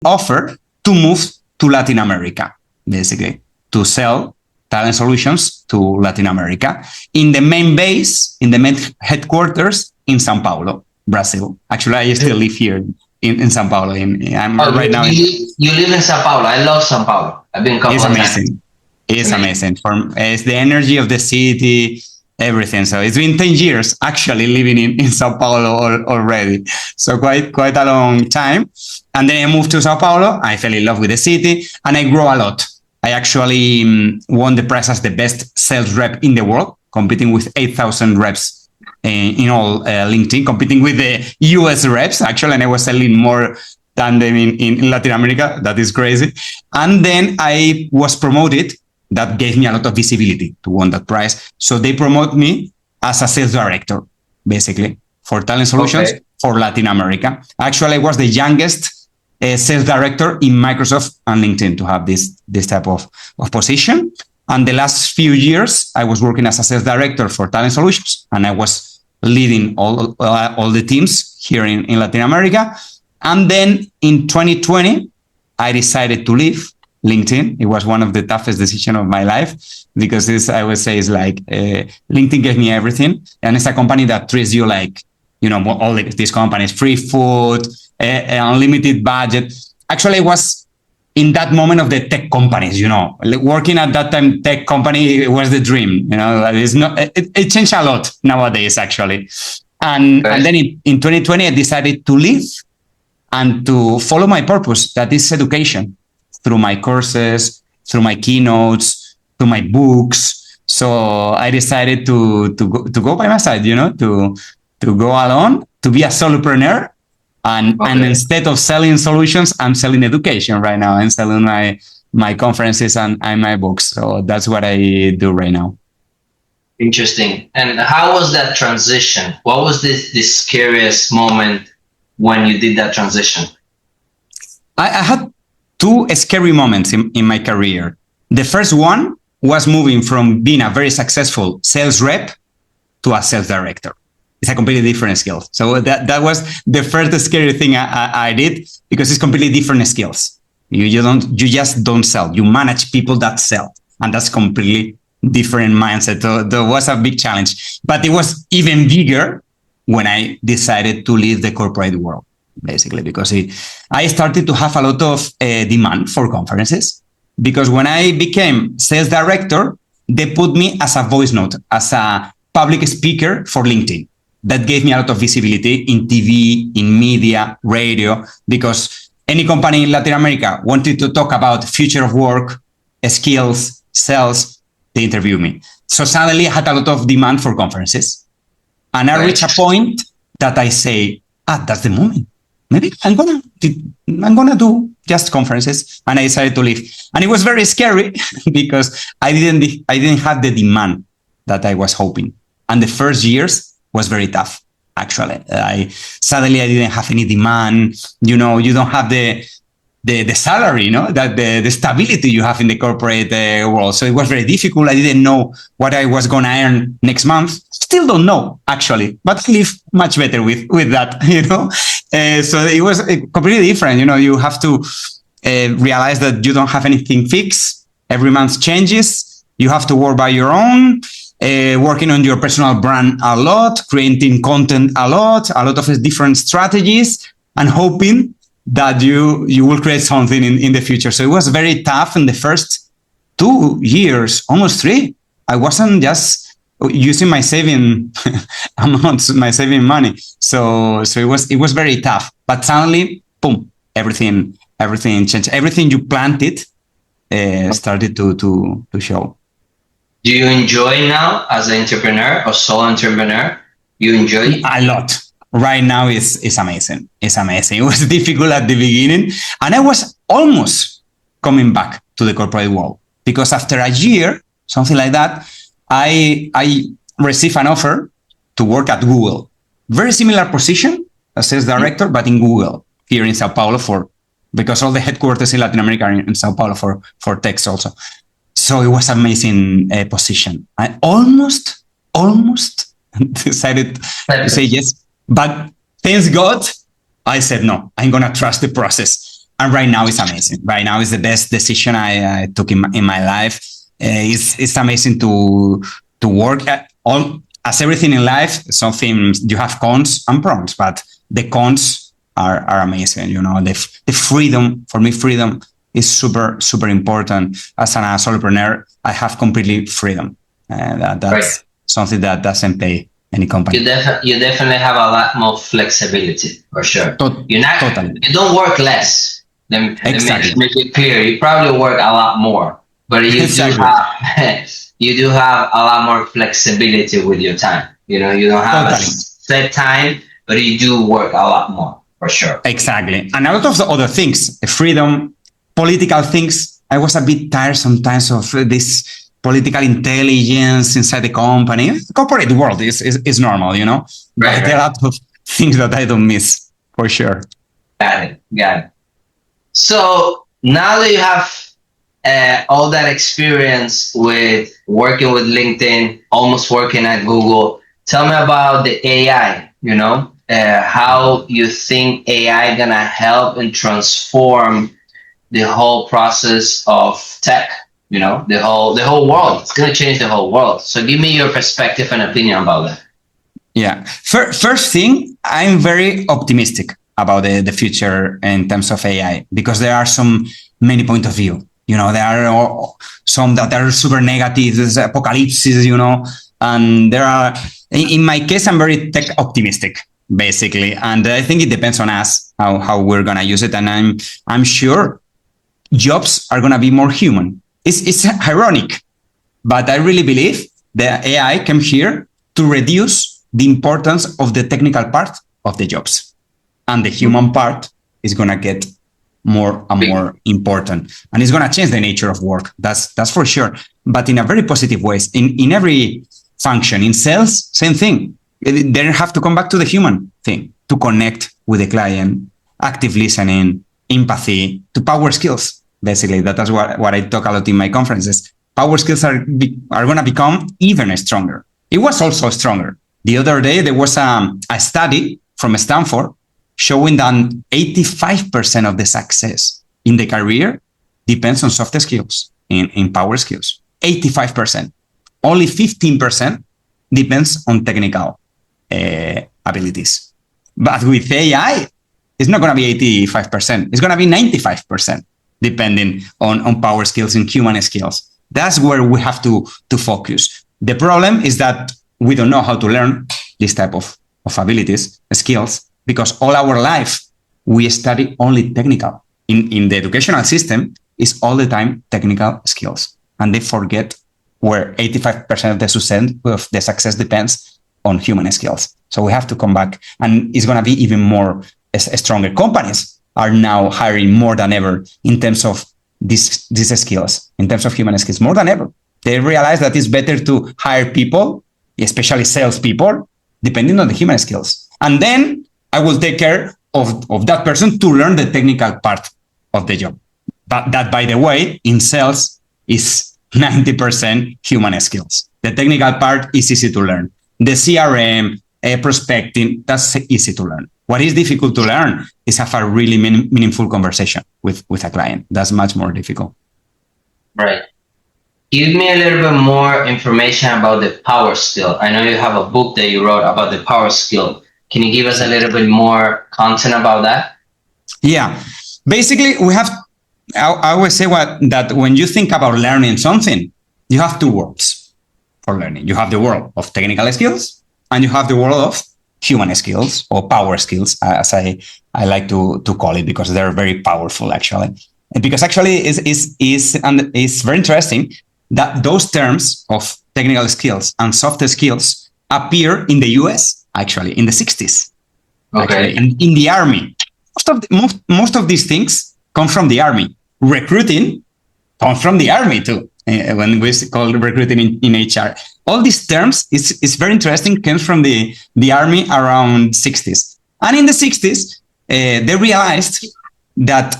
offer to move to Latin America, basically, to sell talent solutions to Latin America in the main base, in the main headquarters in Sao Paulo, Brazil. Actually, I still live here in Sao Paulo. I'm right now. You live in Sao Paulo. I love Sao Paulo. I've been a couple of times. It's amazing. It's the energy of the city, everything. So it's been 10 years actually living in Sao Paulo already. So quite a long time. And then I moved to Sao Paulo. I fell in love with the city and I grew a lot. I actually won the prize as the best sales rep in the world, competing with 8,000 reps in all LinkedIn, competing with the US reps, actually, and I was selling more than them in Latin America. That is crazy. And then I was promoted. That gave me a lot of visibility to win that prize. So they promote me as a sales director, basically, for talent solutions for Latin America. Actually, I was the youngest sales director in Microsoft and LinkedIn to have this type of position. And the last few years, I was working as a sales director for talent solutions, and I was leading all the teams here in Latin America. And then in 2020, I decided to leave LinkedIn. It was one of the toughest decisions of my life because this, I would say, is like LinkedIn gave me everything. And it's a company that treats you like, all these companies, free food, unlimited budget. Actually, it was in that moment of the tech companies, working at that time, tech company was the dream. It's not, it changed a lot nowadays, actually. And then in 2020, I decided to leave and to follow my purpose, that is education, through my courses, through my keynotes, through my books. So I decided to go by my side, to go alone, to be a solopreneur. And instead of selling solutions, I'm selling education right now. I'm selling my conferences and my books. So that's what I do right now. Interesting. And how was that transition? What was this scariest moment when you did that transition? I had two scary moments in my career. The first one was moving from being a very successful sales rep to a sales director. It's a completely different skill. So that was the first scary thing I did, because it's completely different skills. You just don't sell. You manage people that sell, and that's completely different mindset. So there was a big challenge, but it was even bigger when I decided to leave the corporate world, basically, because I started to have a lot of demand for conferences. Because when I became sales director, they put me as a voice note, as a public speaker for LinkedIn. That gave me a lot of visibility in TV, in media, radio, because any company in Latin America wanted to talk about future of work, skills, sales, they interview me. So suddenly I had a lot of demand for conferences. And I reached a point that I say, that's the moment. Maybe I'm gonna do just conferences. And I decided to leave. And it was very scary because I didn't have the demand that I was hoping. And the first years was very tough, actually. I didn't have any demand. You don't have the salary, that the stability you have in the corporate world. So it was very difficult. I didn't know what I was going to earn next month. Still don't know, actually, but I live much better with that, So it was completely different. You have to realize that you don't have anything fixed. Every month changes. You have to work by your own. Working on your personal brand a lot, creating content a lot of different strategies, and hoping that you will create something in the future. So it was very tough in the first 2 years, almost 3. I wasn't just using my saving amounts, my saving money. So it was very tough. But suddenly, boom, everything changed. Everything you planted started to show. Do you enjoy now as an entrepreneur or sole entrepreneur? You enjoy a lot. Right now it's amazing. It's amazing. It was difficult at the beginning, and I was almost coming back to the corporate world, because after a year, something like that, I received an offer to work at Google. Very similar position as sales director, but in Google here in Sao Paulo because all the headquarters in Latin America are in Sao Paulo for techs also. So it was an amazing position. I almost decided to say yes, but thanks God, I said no. I'm gonna trust the process. And right now it's amazing. Right now is the best decision I took in my life. It's amazing to work at all, as everything in life. Something you have cons and pros, but the cons are amazing. You know, the freedom, for me, freedom is super important. As an solopreneur, I have completely freedom, and that's something that doesn't pay any company. You definitely have a lot more flexibility, for sure. Totally. You don't work less. Let me make it clear. You probably work a lot more, but you do have a lot more flexibility with your time. You know, you don't have a set time, but you do work a lot more, for sure. Exactly. And a lot of the other things, freedom, political things, I was a bit tired sometimes of this political intelligence inside the company. The corporate world is normal, you know, but there are a lot of things that I don't miss, for sure. Got it. So now that you have all that experience with working with LinkedIn, almost working at Google, tell me about the AI, you know, how you think AI gonna help and transform the whole process of tech, you know, the whole world. It's gonna change the whole world. So give me your perspective and opinion about that. Yeah. First thing, I'm very optimistic about the future in terms of AI, because there are many points of view. You know, there are some that are super negative, there's apocalypse, you know, and there are, in my case, I'm very tech optimistic, basically. And I think it depends on us, how we're going to use it. And I'm sure jobs are going to be more human. It's ironic, but I really believe the AI came here to reduce the importance of the technical part of the jobs. And the human part is going to get more and more important. And it's going to change the nature of work. That's for sure. But in a very positive ways. In every function, in sales, same thing. They have to come back to the human thing, to connect with the client, active listening, empathy, to power skills. Basically, that's what I talk a lot in my conferences. Power skills are going to become even stronger. It was also stronger. The other day, there was a study from Stanford showing that 85% of the success in the career depends on soft skills, in power skills. 85%. Only 15% depends on technical abilities. But with AI, it's not going to be 85%. It's going to be 95%, depending on power skills and human skills. That's where we have to focus. The problem is that we don't know how to learn this type of abilities, skills, because all our life we study only technical. In the educational system, is all the time technical skills, and they forget where 85% of the success depends on human skills. So we have to come back, and it's going to be even more stronger. Companies are now hiring more than ever in terms of these skills, in terms of human skills, more than ever. They realize that it's better to hire people, especially salespeople, depending on the human skills. And then I will take care of that person to learn the technical part of the job. But that, by the way, in sales is 90% human skills. The technical part is easy to learn. The CRM, prospecting, that's easy to learn. What is difficult to learn is have a really meaningful conversation with a client. That's much more difficult. Right. Give me a little bit more information about the power skill. I know you have a book that you wrote about the power skill. Can you give us a little bit more content about that? Yeah. Basically, I always say that when you think about learning something, you have two worlds for learning. You have the world of technical skills, and you have the world of human skills, or power skills, as I like to call it, because they're very powerful, actually. And because actually it's very interesting that those terms of technical skills and soft skills appear in the US, actually, in the 60s. Okay. In the army. Most of these things come from the army. Recruiting comes from the army too, when we call recruiting in HR. All these terms, it's very interesting, comes from the army around 60s. And in the 60s, they realized that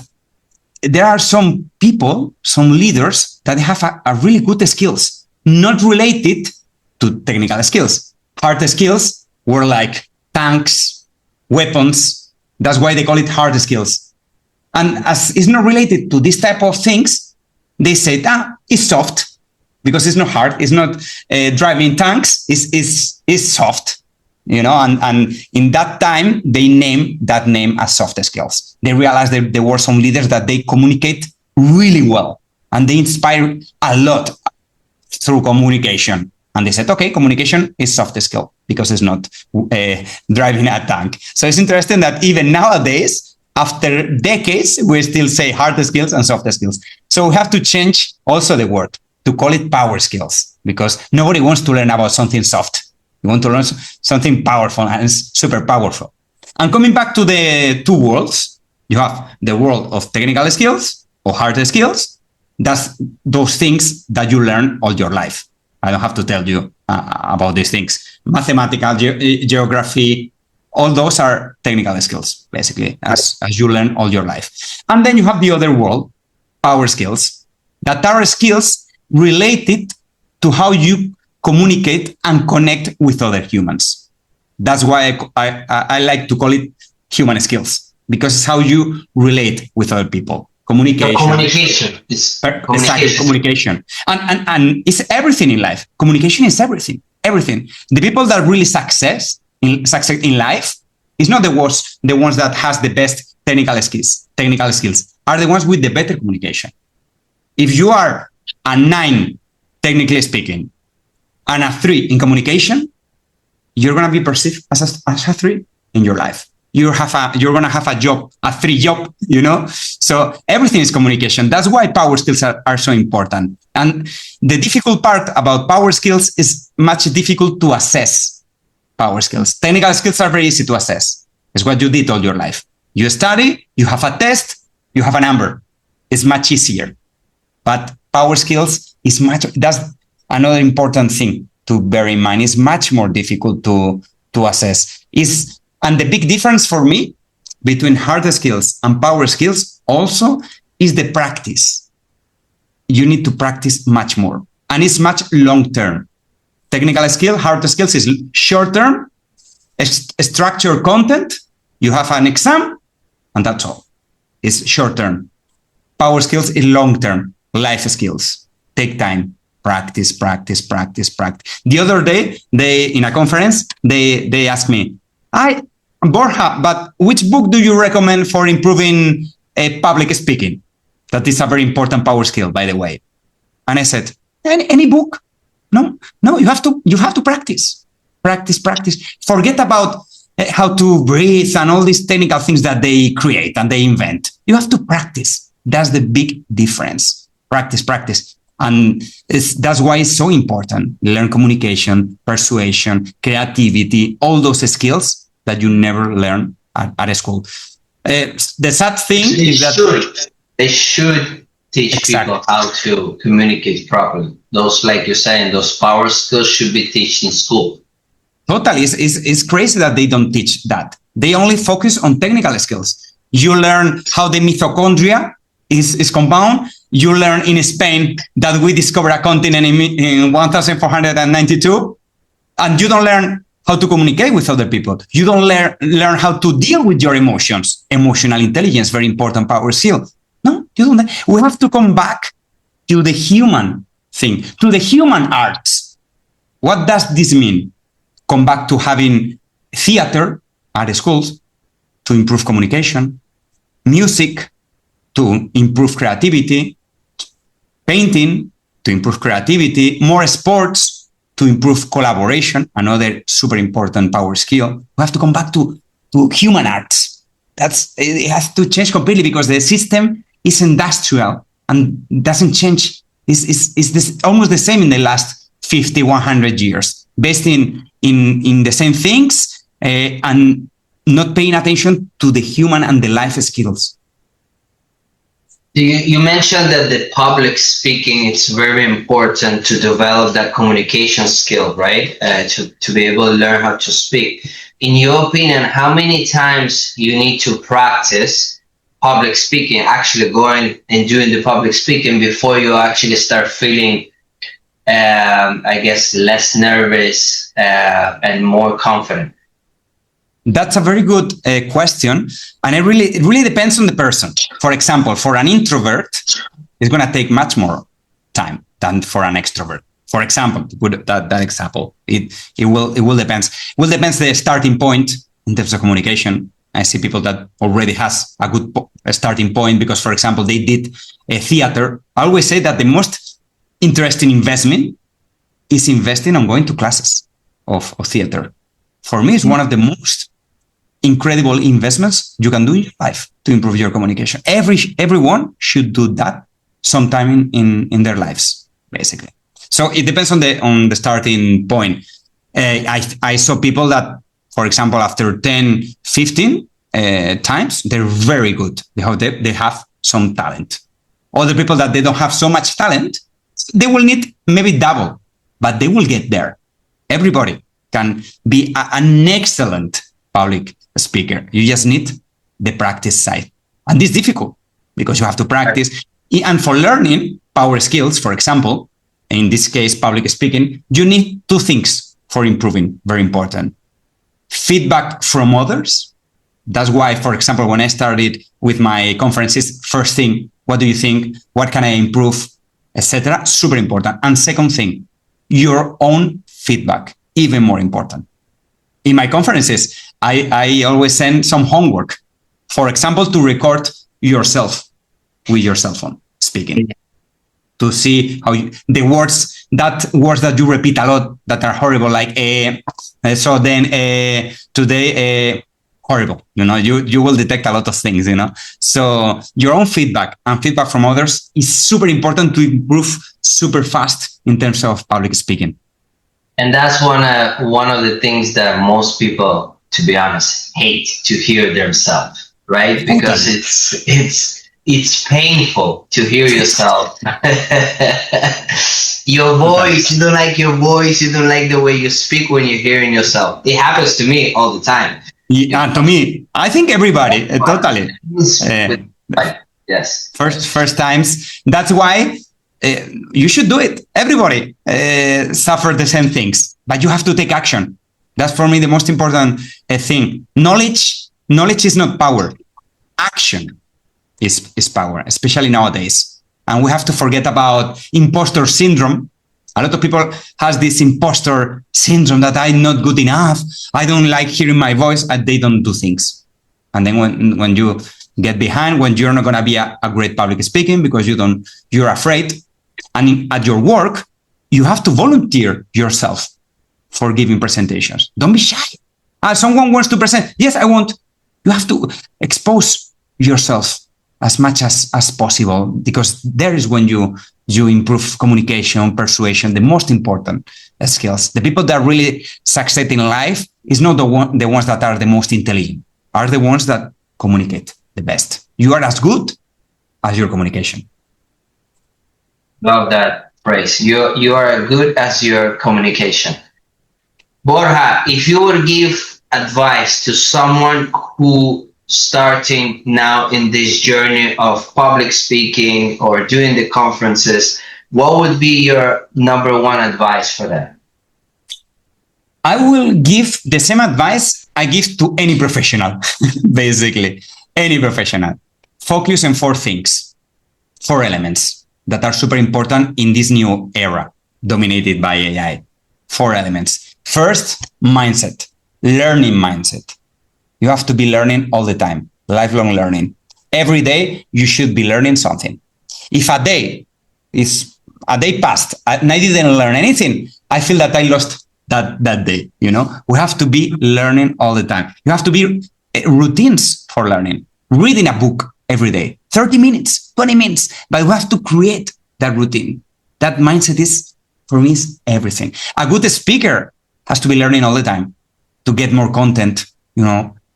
there are some people, some leaders that have a really good skills, not related to technical skills. Hard skills were like tanks, weapons. That's why they call it hard skills. And as it's not related to this type of things, they say, it's soft because it's not hard. It's not driving tanks. It's soft, and in that time, they named that name as soft skills. They realized that there were some leaders that they communicate really well and they inspire a lot through communication. And they said, okay, communication is soft skill because it's not driving a tank. So it's interesting that even nowadays, after decades, we still say hard skills and soft skills. So we have to change also the word to call it power skills because nobody wants to learn about something soft. You want to learn something powerful and super powerful. And coming back to the two worlds, you have the world of technical skills or hard skills. That's those things that you learn all your life. I don't have to tell you about these things. Mathematical, geography, all those are technical skills, basically, as you learn all your life. And then you have the other world, power skills, that are skills related to how you communicate and connect with other humans. That's why I like to call it human skills, because it's how you relate with other people. Communication. Exactly, communication. And it's everything in life. Communication is everything. Everything. The people that really succeed in life is not the ones that has the best technical skills are the ones with the better communication. If you are a 9, technically speaking, and a 3 in communication, you're going to be perceived as a 3 in your life. You're going to have a 3 job, So everything is communication. That's why power skills are so important. And the difficult part about power skills is much difficult to assess power skills. Technical skills are very easy to assess. It's what you did all your life. You study, you have a test, you have a number. It's much easier. But power skills that's another important thing to bear in mind. It's much more difficult to assess. And the big difference for me between hard skills and power skills also is the practice. You need to practice much more. And it's much long-term. Technical skill, hard skills is short-term, structured content. You have an exam, and that's all. It's short-term. Power skills is long-term, life skills. Take time, practice. The other day, in a conference, they asked me, Borja, but which book do you recommend for improving public speaking? That is a very important power skill, by the way. And I said, any book? No, you have to practice. Practice. Forget about how to breathe and all these technical things that they create and they invent. You have to practice. That's the big difference. Practice. And that's why it's so important. Learn communication, persuasion, creativity, all those skills that you never learn at school. The sad thing is that they should teach people how to communicate properly. Those, like you're saying, those power skills should be taught in school. Totally. It's crazy that they don't teach that. They only focus on technical skills. You learn how the mitochondria is compound. You learn in Spain that we discovered a continent in 1492, and you don't learn how to communicate with other people. You don't learn how to deal with your emotions. Emotional intelligence, very important power skill. No, you don't. We have to come back to the human thing, to the human arts. What does this mean? Come back to having theater at schools to improve communication, music to improve creativity, painting to improve creativity, more sports to improve collaboration, another super important power skill. We have to come back to human arts. It has to change completely because the system is industrial and doesn't change. It's almost the same in the last 50, 100 years, based in the same things and not paying attention to the human and the life skills. You mentioned that the public speaking, it's very important to develop that communication skill, right? To be able to learn how to speak. In your opinion, how many times you need to practice public speaking, actually going and doing the public speaking before you actually start feeling, I guess, less nervous and more confident? That's a very good question, and it really depends on the person. For example, for an introvert, it's going to take much more time than for an extrovert. For example, to put that example, it will depends. It will depends the starting point in terms of communication. I see people that already has a good starting point because, for example, they did a theater. I always say that the most interesting investment is investing on going to classes of theater. For me, it's one of the most incredible investments you can do in your life to improve your communication. Everyone should do that sometime in their lives, basically. So it depends on the starting point. I saw people that, for example, after 10, 15 times, they're very good. They have some talent. Other people that they don't have so much talent, they will need maybe double, but they will get there. Everybody can be an excellent public speaker. You just need the practice side. And this is difficult because you have to practice. And for learning power skills, for example, in this case, public speaking, you need two things for improving, very important. Feedback from others. That's why, for example, when I started with my conferences, first thing, what do you think? What can I improve? Etc. Super important. And second thing, your own feedback, even more important. In my conferences, I always send some homework. For example, to record yourself with your cell phone speaking. To see how the words that you repeat a lot that are horrible, like so then today horrible. You will detect a lot of things. So your own feedback and feedback from others is super important to improve super fast in terms of public speaking. And that's one of the things that most people, to be honest, hate to hear themselves, right? Because it's painful to hear yourself. Your voice, you don't like your voice, you don't like the way you speak when you're hearing yourself. It happens to me all the time. Yeah, to me, I think everybody, totally. Yes. First times. That's why you should do it. Everybody suffer the same things, but you have to take action. That's for me the most important thing. Knowledge is not power. Action is power, especially nowadays. And we have to forget about imposter syndrome. A lot of people has this imposter syndrome that I'm not good enough. I don't like hearing my voice, and they don't do things. And then when you get behind, when you're not going to be a great public speaking because you're afraid. And at your work, you have to volunteer yourself for giving presentations. Don't be shy. Someone wants to present. Yes, I want. You have to expose yourself as much as possible, because there is when you improve communication, persuasion, the most important skills. The people that really succeed in life is not the ones that are the most intelligent, are the ones that communicate the best. You are as good as your communication. Love that phrase. You are as good as your communication. Borja, if you would give advice to someone who starting now in this journey of public speaking or doing the conferences, what would be your number one advice for them? I will give the same advice I give to any professional, basically, any professional. Focus on four things, four elements that are super important in this new era dominated by AI. Four elements. First, mindset, learning mindset. You have to be learning all the time, lifelong learning. Every day, you should be learning something. If a day passed and I didn't learn anything, I feel that I lost that day. We have to be learning all the time. You have to be routines for learning. Reading a book every day, 30 minutes, 20 minutes, but we have to create that routine. That mindset is, for me, is everything. A good speaker has to be learning all the time to get more content.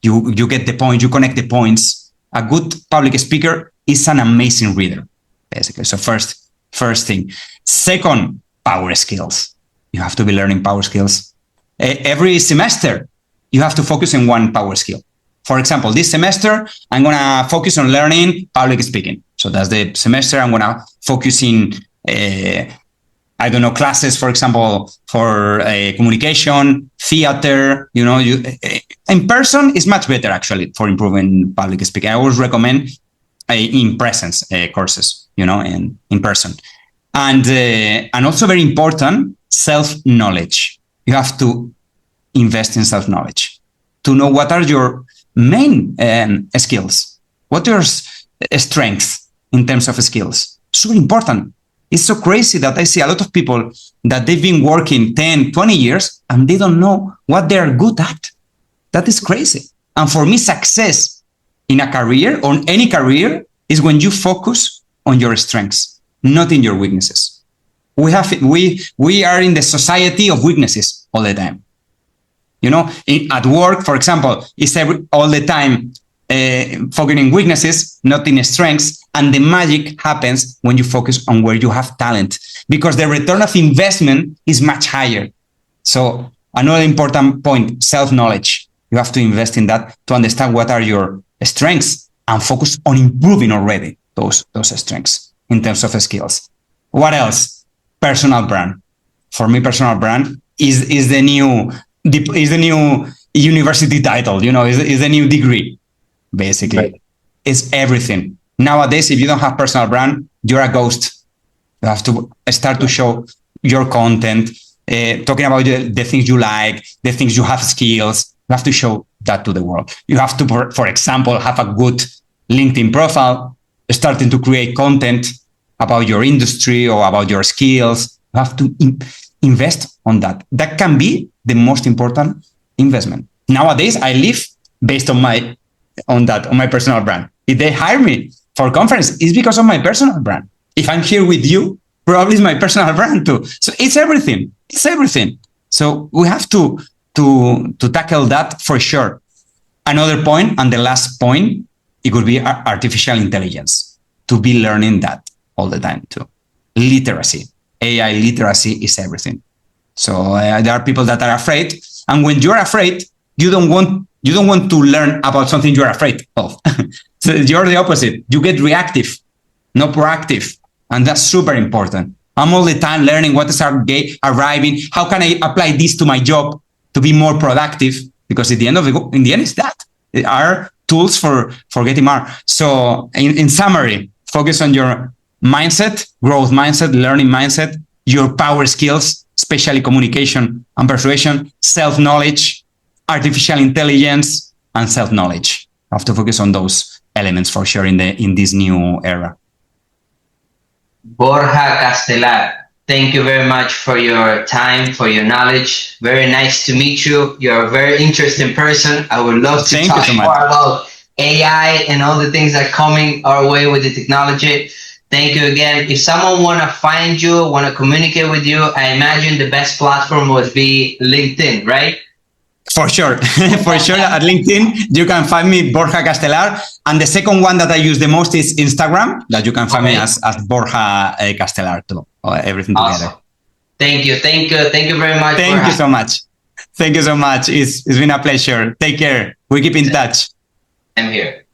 You get the point, you connect the points. A good public speaker is an amazing reader, basically. So first thing. Second, power skills. You have to be learning power skills. Every semester, you have to focus on one power skill. For example, this semester, I'm going to focus on learning public speaking. So that's the semester I'm going to focus in I don't know, classes, for example, for communication, theater, in person is much better actually for improving public speaking. I always recommend in presence courses, in person. And also very important, self-knowledge. You have to invest in self-knowledge to know what are your main skills, what are your strengths in terms of skills. Super important. It's so crazy that I see a lot of people that they've been working 10, 20 years and they don't know what they are good at. That is crazy. And for me, success in a career, on any career, is when you focus on your strengths, not in your weaknesses. We are in the society of weaknesses all the time. At work, for example, it's all the time focusing on weaknesses, not in strengths. And the magic happens when you focus on where you have talent, because the return of investment is much higher. So another important point, self-knowledge. You have to invest in that to understand what are your strengths and focus on improving already those strengths in terms of skills. What else? Personal brand. For me, personal brand is the new university title, is the new degree, basically. Right. It's everything. Nowadays, if you don't have personal brand, you're a ghost. You have to start to show your content, talking about the things you like, the things you have skills. You have to show that to the world. You have to, for example, have a good LinkedIn profile, starting to create content about your industry or about your skills. You have to invest on that. That can be the most important investment. Nowadays, I live based on my personal brand. If they hire me for conference, it's because of my personal brand. If I'm here with you, probably it's my personal brand too. So it's everything. It's everything. So we have to tackle that for sure. Another point, and the last point, it could be artificial intelligence. To be learning that all the time too. Literacy. AI literacy is everything. So there are people that are afraid, and when you're afraid, you don't want to learn about something you're afraid of. So you're the opposite. You get reactive, not proactive, and that's super important. I'm all the time learning what is arriving. How can I apply this to my job to be more productive? Because in the end, it's that. There are tools for getting more. So in summary, focus on your mindset, growth mindset, learning mindset, your power skills, especially communication and persuasion, self-knowledge, artificial intelligence, and self-knowledge. You have to focus on those elements for sure in this new era. Borja Castelar, thank you very much for your time, for your knowledge. Very nice to meet you. You're a very interesting person. I would love to talk more about AI and all the things that are coming our way with the technology. Thank you again. If someone want to find you, want to communicate with you, I imagine the best platform would be LinkedIn, right? For sure. For sure. At LinkedIn, you can find me, Borja Castelar. And the second one that I use the most is Instagram, that you can find me as Borja Castelar too. Everything together. Thank you. Thank you very much. Thank you so much. Thank you so much. It's been a pleasure. Take care. We keep in touch. I'm here.